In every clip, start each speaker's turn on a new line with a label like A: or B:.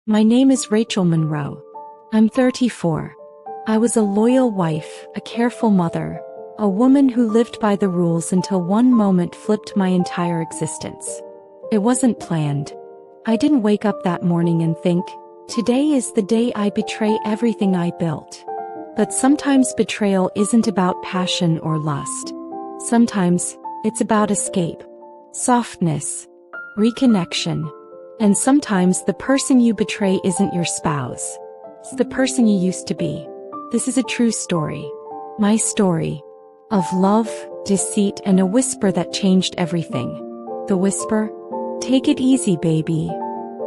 A: My name is Rachel Monroe. I'm 34. I was a loyal wife, a careful mother, a woman who lived by the rules until one moment flipped my entire existence. It wasn't planned. I didn't wake up that morning and think, today is the day I betray everything I built. But sometimes betrayal isn't about passion or lust. Sometimes, it's about escape, softness, reconnection. And sometimes the person you betray isn't your spouse. It's the person you used to be. This is a true story. My story. Of love, deceit, and a whisper that changed everything. The whisper? Take it easy, baby.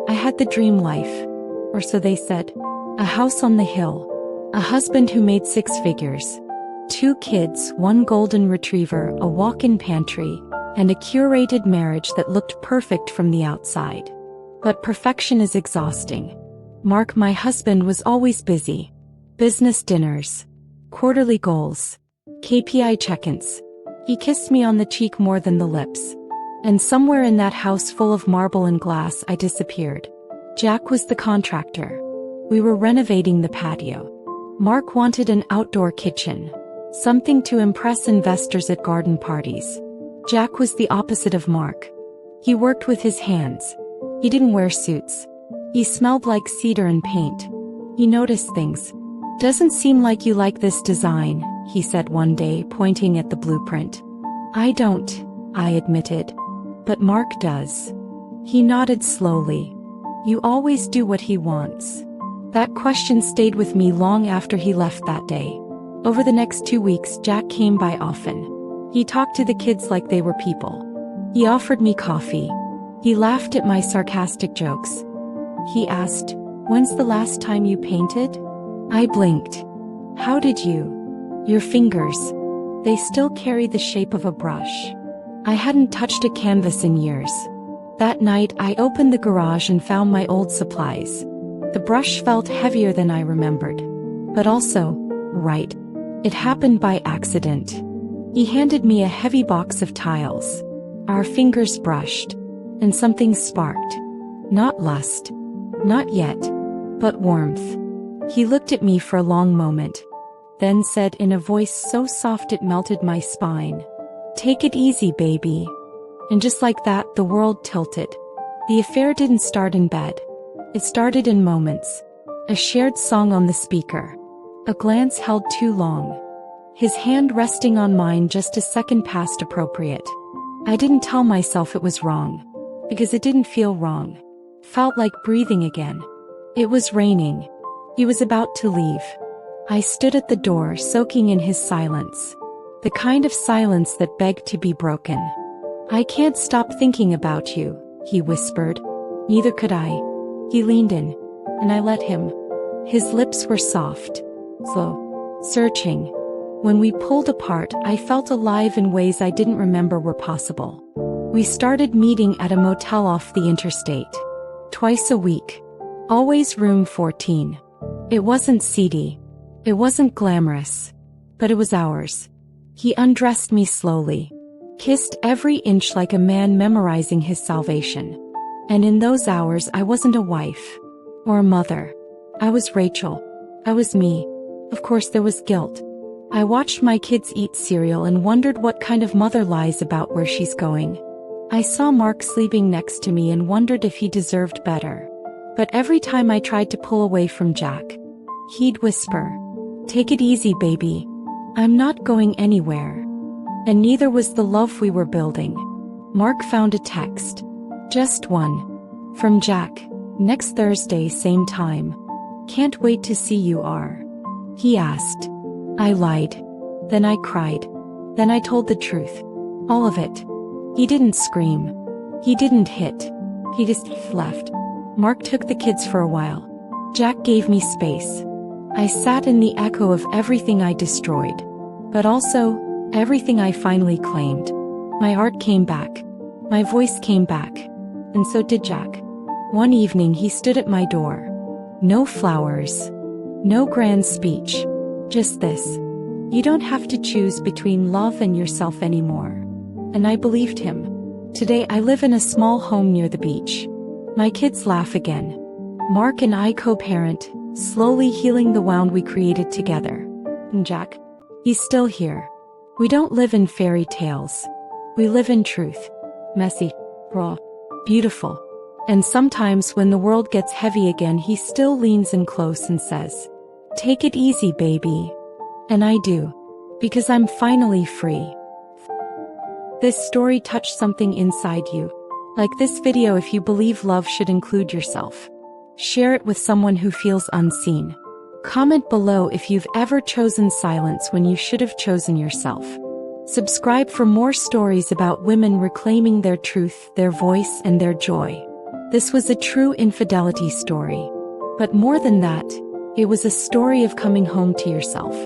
A: I had the dream life. Or so they said. A house on the hill. A husband who made 6 figures. 2 kids, 1 golden retriever, a walk-in pantry, and a curated marriage that looked perfect from the outside. But perfection is exhausting. Mark, my husband, was always busy. Business dinners. Quarterly goals. KPI check-ins. He kissed me on the cheek more than the lips. And somewhere in that house full of marble and glass I disappeared. Jack was the contractor. We were renovating the patio. Mark wanted an outdoor kitchen. Something to impress investors at garden parties. Jack was the opposite of Mark. He worked with his hands. He didn't wear suits. He smelled like cedar and paint. He noticed things. Doesn't seem like you like this design, he said one day, pointing at the blueprint. I don't, I admitted. But Mark does. He nodded slowly. You always do what he wants. That question stayed with me long after he left that day. Over the next 2 weeks, Jack came by often. He talked to the kids like they were people. He offered me coffee. He laughed at my sarcastic jokes. He asked, "When's the last time you painted?" I blinked. "How did you?" "Your fingers. They still carry the shape of a brush." I hadn't touched a canvas in years. That night I opened the garage and found my old supplies. The brush felt heavier than I remembered. But also, right. It happened by accident. He handed me a heavy box of tiles. Our fingers brushed. And something sparked. Not lust. Not yet. But warmth. He looked at me for a long moment. Then said in a voice so soft it melted my spine, "Take it easy, baby." And just like that, the world tilted. The affair didn't start in bed. It started in moments. A shared song on the speaker. A glance held too long. His hand resting on mine just a second past appropriate. I didn't tell myself it was wrong. Because it didn't feel wrong. Felt like breathing again. It was raining. He was about to leave. I stood at the door, soaking in his silence. The kind of silence that begged to be broken. "I can't stop thinking about you," he whispered. Neither could I. He leaned in, and I let him. His lips were soft, slow, searching. When we pulled apart, I felt alive in ways I didn't remember were possible. We started meeting at a motel off the interstate. Twice a week. Always room 14. It wasn't seedy. It wasn't glamorous. But it was ours. He undressed me slowly. Kissed every inch like a man memorizing his salvation. And in those hours I wasn't a wife. Or a mother. I was Rachel. I was me. Of course there was guilt. I watched my kids eat cereal and wondered what kind of mother lies about where she's going. I saw Mark sleeping next to me and wondered if he deserved better. But every time I tried to pull away from Jack, he'd whisper, "Take it easy, baby. I'm not going anywhere." And neither was the love we were building. Mark found a text. Just one. From Jack. "Next Thursday, same time. Can't wait to see you are." He asked. I lied. Then I cried. Then I told the truth. All of it. He didn't scream. He didn't hit. He just left. Mark took the kids for a while. Jack gave me space. I sat in the echo of everything I destroyed. But also, everything I finally claimed. My art came back. My voice came back. And so did Jack. One evening he stood at my door. No flowers. No grand speech. Just this. "You don't have to choose between love and yourself anymore." And I believed him. Today I live in a small home near the beach. My kids laugh again. Mark and I co-parent, slowly healing the wound we created together. And Jack? He's still here. We don't live in fairy tales. We live in truth. Messy, raw, beautiful. And sometimes when the world gets heavy again, he still leans in close and says, "Take it easy, baby." And I do. Because I'm finally free. This story touched something inside you. Like this video if you believe love should include yourself. Share it with someone who feels unseen. Comment below if you've ever chosen silence when you should have chosen yourself. Subscribe for more stories about women reclaiming their truth, their voice, and their joy. This was a true infidelity story. But more than that, it was a story of coming home to yourself.